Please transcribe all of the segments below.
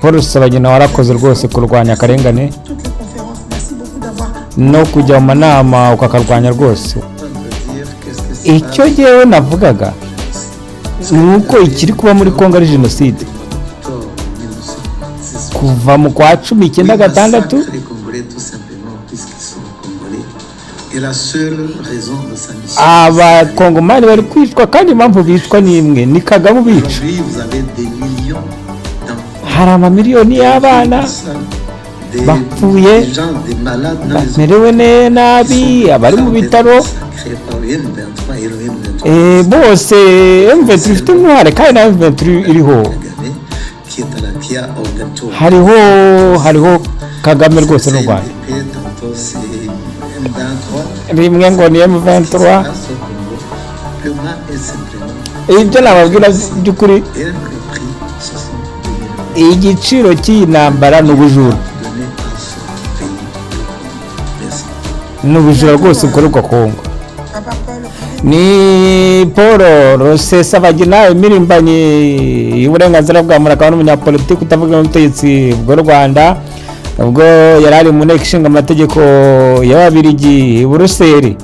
Paul Rusesabagina warakoze rwose kurwanya akarengane no kujya mu manama ukakarwanya rwose. Icyo gihe navugaga nuko ikiri kuba muri Kongo ari jenoside kuva mu kwa 1996. Abakongomani bari kwicwa kandi impamvu bicwa ni imwe, ni Kagame ubica. Hari amamiliyoni y'abana bapfuye bamerewe nabi, abari mu bitaro bose. M23 ifite intware kandi na M23 iriho, hariho Kagame rwose n'u Rwanda. Rimwe ngo ni M23. Ibyo nababwira by'ukuri, igiciro cy'intambara n'ubujura rwose bukorerwa Kongo. Ni Paul Rusesabagina imirimbanyi y'uburenganzira bwa muntu akaba n'umunyapolitiki utavuga mu butegetsi bw'u Rwanda, ubwo yari ari mu nteko ishinga amategeko y'Ababiligi Buruseli.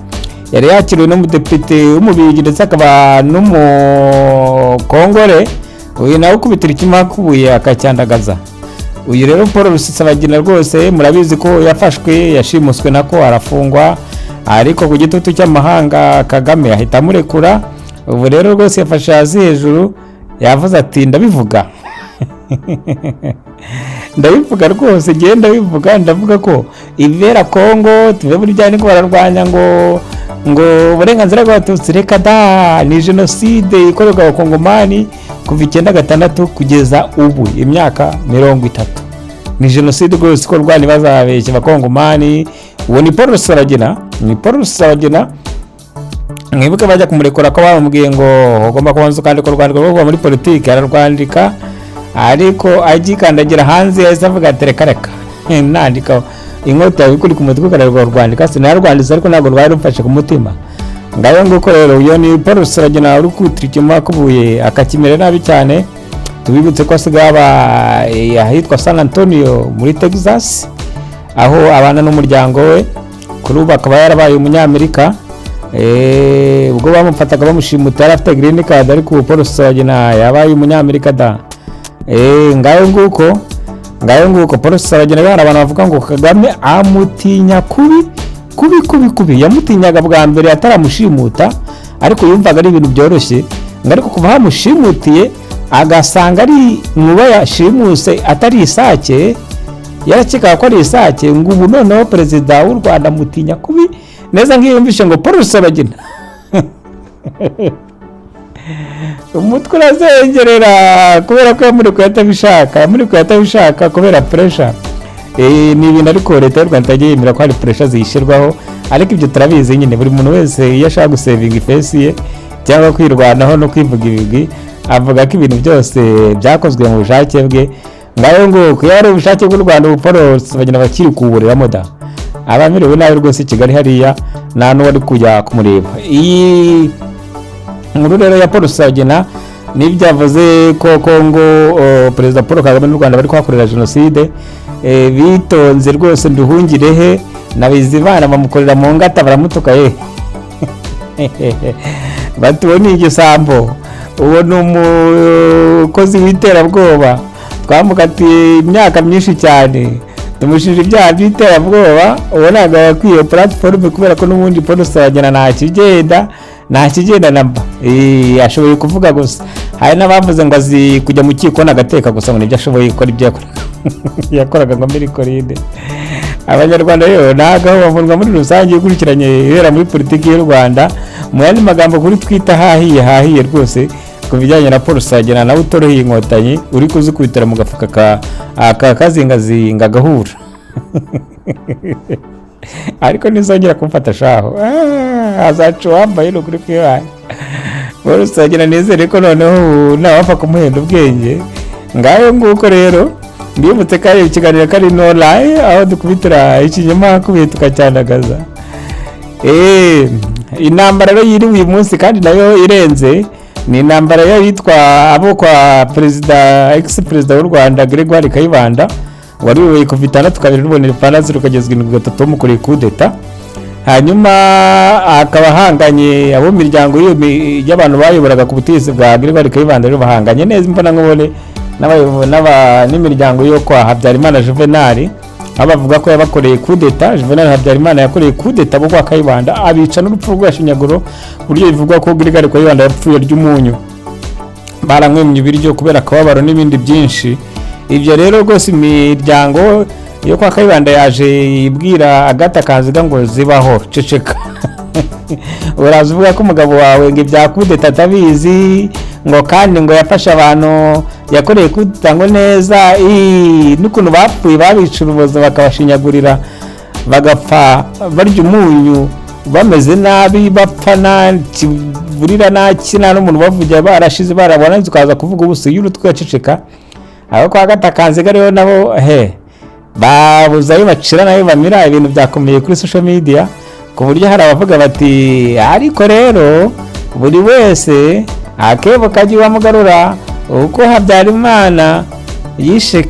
Yari yakiriwe n'umudepite w'Umubirigi ndetse akaba n'umukongore, uyu nawe ukubitira ikimakubuye akacyandagaza. Uyu rero Paul Rusesabagina rwose murabizi ko yafashwe, yashimuswe nako arafungwa, ariko ku gitutu cy'amahanga Kagame ahita amurekura. Ubu rero rwose yafashe hasi hejuru, yavuze ati ndabivuga ndabivuga rwose, genda bivuga, ndavuga ko ibera Kongo tuve muri byane ko bararwanya ngo uburenganzira bw'abatutsi, reka da, ni jenoside ikorerwa abakongomani kuva 1996 kugeza ubu imyaka 30. Ni jenoside rwose ikorwa, ntibazabeshye abakongomani. Uwo ni Paul Rusesabagina, mwibuke bajya kumurekura ko bamubwiye ngo ugomba kubanza ukandika urwandiko rwo kuva muri politiki. Ararwandika ariko agikandagira hanze yahise avuga ati reka nandika inkota yawe kuri ku mutwe ukararwa urwandika. Sinarwanditse ariko ntabwo rwari rumfashe ku mutima. Ngayo nguko rero uyo ni Paul Rusesabagina uri kwitira ikimakubuye akakimera nabi cyane. Tubibutse ko asigaye ahitwa San Antonio muri Texas, aho abana n'umuryango we. Kuri ubu akaba yarabaye umunyamerika. Ubwo bamufataga bamushimuta yari afite green card, ariko Paul Rusesabagina yabaye umunyamerika da. Ngayo nguko Paul Rusesabagina hari abantu bavuga ngo Kagame amutinya kubi. Yamutinyaga bwa mbere ataramushimuta, ariko yumvaga ari ibintu byoroshye. Ariko kuva hamushimutiye agasanga ari muba yashimuse atari isake, yarakeka ko ari isake, ngo ubu noneho perezida w'u Rwanda amutinya kubi neza nk'iyumvishe ngo Paul Rusesabagina umutwe urazengerera kubera ko muri kuyatabishaka kubera pressure. Ni ibintu ariko leta y'u Rwanda yagiye yemera ko hari pressure zishyirwaho, ariko ibyo turabizi nyine. Buri muntu wese iyo ashaka gusevinga ifesi ye cyangwa kwirwanaho no kwivuga ibigwi, avuga ko ibintu byose byakozwe mu bushake bwe. Ngayo ngo kuyari ubushake bw'u Rwanda, ubu Paul Rusesabagina bakiri kuburiramo da. Abamerewe nabi rwose Kigali hariya nta n'uwari kujya kumureba. Iyi nkuru rero ya Paul Rusesabagina n'ibyavuze ko Kongo perezida Paul Kagame n'u Rwanda bari kwakorera jenoside. Bitonze rwose Nduhungirehe na Bizimana bamukorera mu ngata baramutuka batubona igisambo. Uwo ni umukozi w'iterabwoba, twamukatiye imyaka myinshi cyane, tumushinja ibyaha by'iterabwoba. uwo ntabwo yakwiye platform kubera ko n'ubundi Paul Rusesabagina nta kigenda namba. Ashoboye kuvuga gusa. Hari n'abavuze ngo azi kujya mu kiko n'agateka gusa, ngo nibyo ashoboye gukora, ibyo yakoraga ngo muri koride. Abanyarwanda rero ntabwo bavunwa muri rusange ikurikiranye ibera muri politiki y'u Rwanda. Mu yandi magambo kuri twita hahiye rwose ku bijyanye na Paul Rusesabagina nawe utoroheye inkotanyi, uri kuzikubitira mu gafuka kazingazinga gahura ariko nizongera kumfata shaho azacu wambaye no kuri kwibaye. Paul Rusesabagina nizere ko noneho nawapfa kumuhenda ubwenge. Ngayo nguko rero ndibutse ko ari ikiganiro kari no lie, aho dukubitira ikinyoma kubiye tukacyandagaza. Intambara rero yiri uyu munsi kandi nayo irenze ni intambara yo yitwa abo kwa ex perezida w'u Rwanda Gregoire Kayibanda wari uyoboye kuva 6 rubonera ipantaro rukagezwa 3 mukoreye kudeta. Hanyuma akaba hanganye abo miryango y'abantu bayoboraga ku butegetsi bwa Gregoire Kayibanda rero bahanganye neza imbona nkubone n'imiryango yo kwa Habyarimana Juvenal abavuga ko yabakoreye kudeta. Juvenal Habyarimana yakoreye kudeta bo kwa Kayibanda abica n'urupfu rw'ashinyaguro buryo bivugwa ko Gregoire Kayibanda yapfuye ry'umunyu baramwemye ibiryo kubera akababaro n'ibindi byinshi. Ibyo rero rwose imiryango yo kwa Kayibanda yaje ibwira Agatha Kanziga ngo zibaho ceceka uraza uvuga ko umugabo wawe ngo ibya kudeta atabizi ngo kandi ngo yafasha abantu yakoreye kudeta ngo neza n'ukuntu bapfuye babica urubozo bakabashinyagurira bagapfa barya umunyu bameze nabi bapfa nta kiburira nta kina n'umuntu bavugira barashize barabona ukaza kuvuga ubuso y'urutwe ceceka. Abo kwa Agatha Kanziga rero nabo babuza ayo bacira nayo bamira ibintu byakomeye kuri social media ku buryo hari abavuga bati ariko rero buri wese akebo kaji wamugarura uko Habyarimana yishe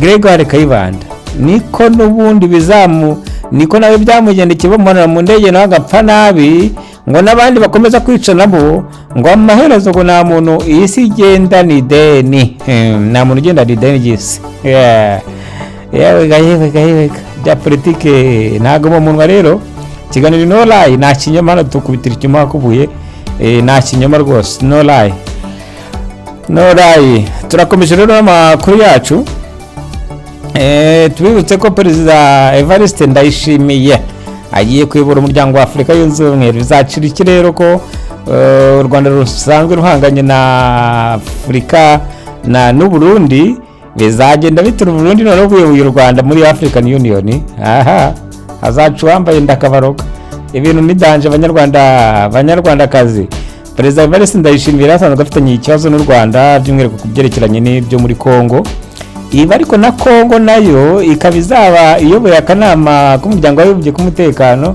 Gregoire Kayibanda niko nubundi niko nawe byamugendekeye bamubona mu ndege nawe agapfa nabi ngo nabandi bakomeza kwica nabo ngo amaherezo ngo nta muntu isi igenda ni deni nta muntu ugenda ni deni gisi yewe bya politike ntago mu munwa rero kiganiro no lie nta kinyoma hano tukubitira icyuma kubuye nta kinyoma rwose no lie. Turakomeje rero n'amakuru yacu tubibutse ko Perezida Evariste Ndayishimiye agiye kuyobora umuryango wa Afurika yunze ubumwe. Bizacira iki rero ko u Rwanda rusanzwe ruhanganye na Afurika n'u Burundi bizagenda bitura Burundi no kuyoboye u Rwanda muri African Union. Azacu wambaye ndakabaroka ibintu nidanje abanyarwandakazi. Perezida Evariste Ndayishimiye asanzwe afitanye ikibazo n'u Rwanda by'umwihariko kubyerekeranye n'ibyo muri Kongo. Iba ariko na Kongo nayo ikabizaba iyoboye akanama k'umuryango w'abibumbye k'umutekano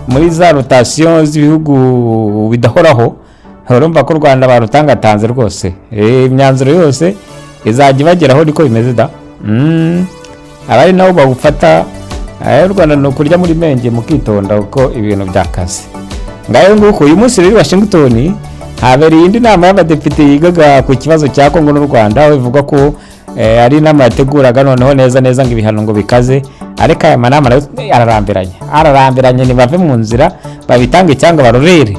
muri za rotation z'ibihugu bidahoraho. Urumva ko u Rwanda barutangatanze rwose imyanzuro yose izajya bageraho niko bimeze da abari nabo bagufata u Rwanda no kurya muri menge mukitonda uko ibintu byakaze. Ngayo nguko uyu munsi rero Washington habereye indi nama y'abadepite yigaga ku kibazo cya Kongo n'u Rwanda bivuga ko ari inama yateguraga noneho neza ngo ibihano ngo bikaze ariko aya manama ararambiranye ni bave mu nzira babitange cyangwa barorere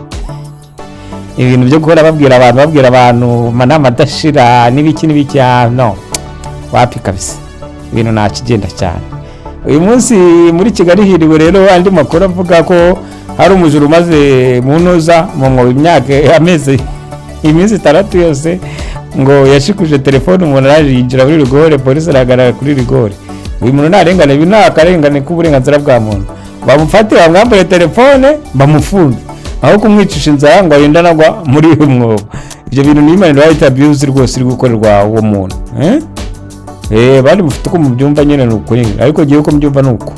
ibintu byo gukora babwira abantu manama adashira n'ibiki no wapi kabisa ibintu nta kigenda cyane. Uyu munsi muri Kigali hiriwe rero andi makuru avuga ko hari umujuru umaze mu ntuza mu imyaka ameze iminsi 6 yose ngo yashikuje telefone umuntu araje yinjira muri rigore polisi aragaragara kuri rigore. Uyu muntu narengane binakarengane k'uburenganzira bwa muntu bamufate bamwambure telefone bamufunze aho kumwicisha inzara ngo yenda nagwa muri uyu mwobo. Ibyo bintu ni imana right abuse rwose iri gukorerwa uwo muntu bari mufite ko mu byumva nyene nuko ariko giye ko mbyumva nuko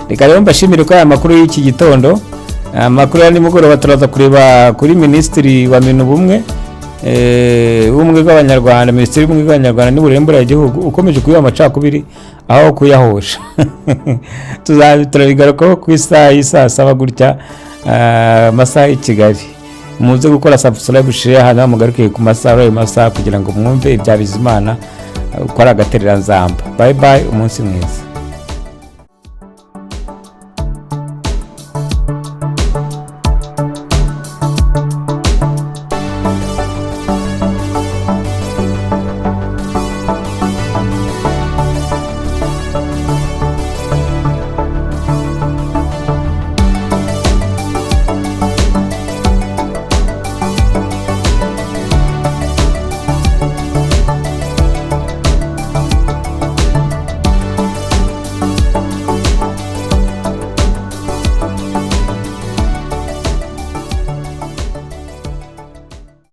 reka rero mbashimire ko aya makuru y'iki gitondo. Amakuru ya nimugoroba turaza kureba kuri Minisitiri wa Minu Bumwe ubumwe bw'Abanyarwanda, Minisitiri w'Ubumwe bw'Abanyarwanda n'Uburembure y'igihugu ukomeje kuyiha amacakubiri aho kuyahosha. Turabigarukaho ku isaha y'isa 7 gutya amasaha i Kigali. Muze gukora subscribe share hano mugaruke ku masaha kugira ngo mwumve ibya Bizimana ukora agaterera nzamba. Bye bye umunsi mwiza.